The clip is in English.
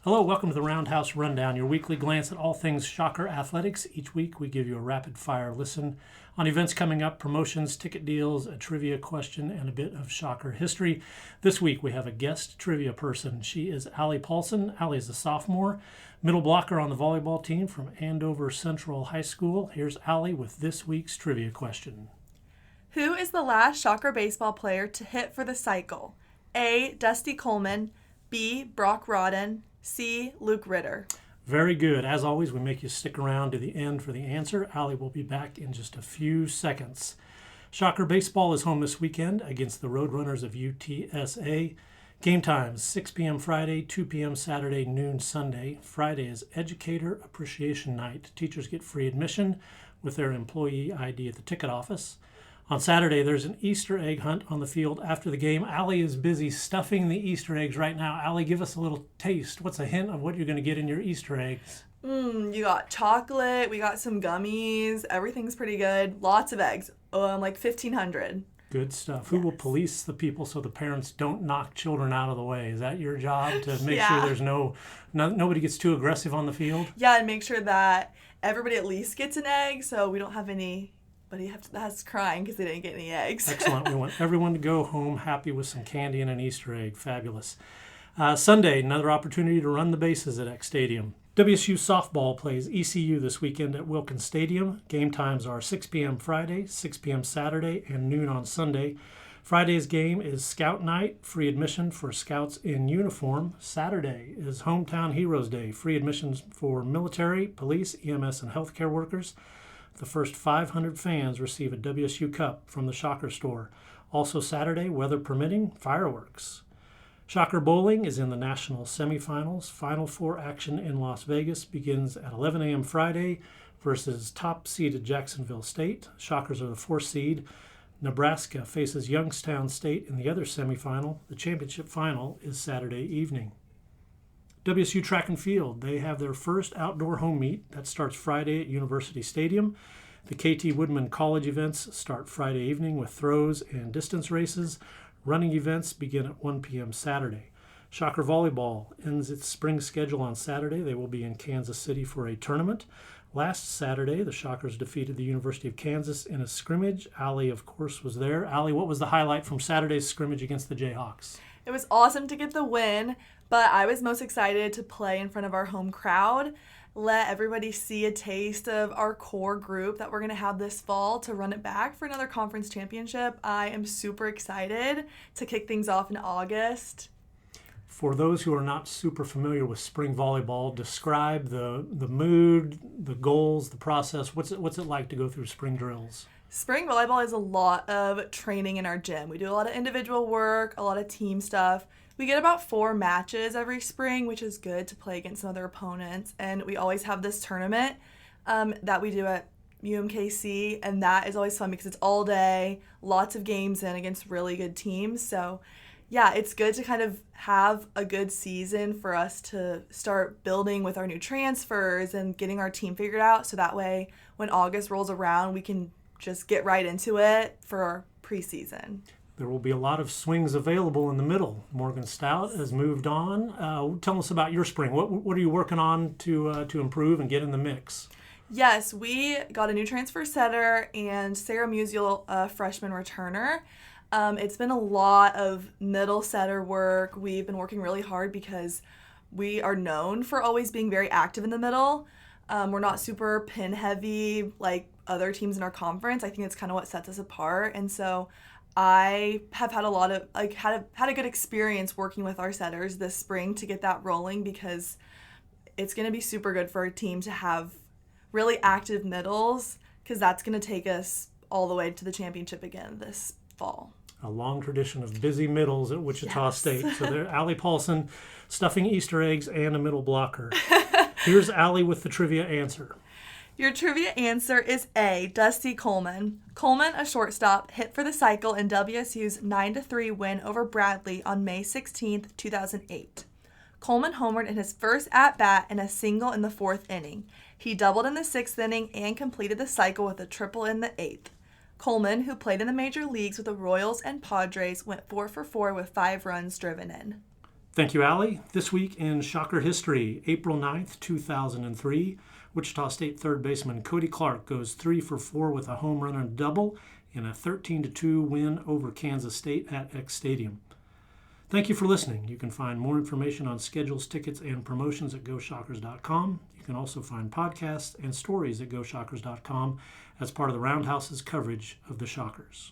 Hello, welcome to the Roundhouse Rundown, your weekly glance at all things Shocker athletics. Each week we give you a rapid-fire listen on events coming up, promotions, ticket deals, a trivia question, and a bit of Shocker history. This week we have a guest trivia person. She is Allie Paulson. Allie is a sophomore, middle blocker on the volleyball team from Andover Central High School. Here's Allie with this week's trivia question. Who is the last Shocker baseball player to hit for the cycle? A. Dusty Coleman, B. Brock Rodden, C. Luke Ritter. Very good. As always, we make you stick around to the end for the answer. Allie will be back in just a few seconds. Shocker baseball is home this weekend against the Roadrunners of UTSA. Game times, 6 p.m. Friday, 2 p.m. Saturday, noon Sunday. Friday is Educator Appreciation Night. Teachers get free admission with their employee ID at the ticket office. On Saturday, there's an Easter egg hunt on the field after the game. Allie is busy stuffing the Easter eggs right now. Allie, give us a little taste. What's a hint of what you're going to get in your Easter eggs? You got chocolate, we got some gummies, everything's pretty good. Lots of eggs, like 1,500. Good stuff. Yes. Who will police the people so the parents don't knock children out of the way? Is that your job, to make sure there's nobody gets too aggressive on the field? Yeah, and make sure that everybody at least gets an egg so we don't have any... that's crying because they didn't get any eggs. Excellent. We want everyone to go home happy with some candy and an Easter egg. Fabulous. Sunday, another opportunity to run the bases at X Stadium. WSU softball plays ECU this weekend at Wilkins Stadium. Game times are 6 p.m. Friday, 6 p.m. Saturday, and noon on Sunday. Friday's game is Scout Night, free admission for scouts in uniform. Saturday is Hometown Heroes Day, free admissions for military, police, EMS, and healthcare workers. The first 500 fans receive a WSU Cup from the Shocker store. Also Saturday, weather permitting, fireworks. Shocker Bowling is in the national semifinals. Final Four action in Las Vegas begins at 11 a.m. Friday versus top-seeded Jacksonville State. Shockers are the 4th seed. Nebraska faces Youngstown State in the other semifinal. The championship final is Saturday evening. WSU Track and Field, they have their first outdoor home meet. That starts Friday at University Stadium. The KT Woodman College events start Friday evening with throws and distance races. Running events begin at 1 p.m. Saturday. Shocker Volleyball ends its spring schedule on Saturday. They will be in Kansas City for a tournament. Last Saturday, the Shockers defeated the University of Kansas in a scrimmage. Allie, of course, was there. Allie, what was the highlight from Saturday's scrimmage against the Jayhawks? It was awesome to get the win, but I was most excited to play in front of our home crowd, let everybody see a taste of our core group that we're going to have this fall to run it back for another conference championship. I am super excited to kick things off in August. For those who are not super familiar with spring volleyball, describe the mood, the goals, the process. What's it like to go through spring drills? Spring volleyball is a lot of training in our gym. We do a lot of individual work, a lot of team stuff. We get about 4 matches every spring, which is good to play against some other opponents. And we always have this tournament that we do at UMKC, and that is always fun because it's all day, lots of games in against really good teams. So yeah, it's good to kind of have a good season for us to start building with our new transfers and getting our team figured out. So that way, when August rolls around, we can just get right into it for preseason. There will be a lot of swings available in the middle. Morgan Stout has moved on. Tell us about your spring. What are you working on to improve and get in the mix? Yes, we got a new transfer setter and Sarah Musial, a freshman returner. It's been a lot of middle setter work. We've been working really hard because we are known for always being very active in the middle. We're not super pin heavy like other teams in our conference. I think it's kind of what sets us apart. And so I have had a lot of had a good experience working with our setters this spring to get that rolling, because it's going to be super good for our team to have really active middles, because that's going to take us all the way to the championship again this fall. A long tradition of busy middles at Wichita State. So there, Allie Paulson stuffing Easter eggs and a middle blocker. Here's Allie with the trivia answer. Your trivia answer is A, Dusty Coleman. Coleman, a shortstop, hit for the cycle in WSU's 9-3 win over Bradley on May 16, 2008. Coleman homered in his first at-bat and a single in the 4th inning. He doubled in the 6th inning and completed the cycle with a triple in the 8th. Coleman, who played in the major leagues with the Royals and Padres, went 4 for 4 with 5 runs driven in. Thank you, Allie. This week in Shocker history, April 9th, 2003, Wichita State third baseman Cody Clark goes 3 for 4 with a home run and a double in a 13-2 win over Kansas State at X Stadium. Thank you for listening. You can find more information on schedules, tickets, and promotions at GoShockers.com. You can also find podcasts and stories at GoShockers.com as part of the Roundhouse's coverage of the Shockers.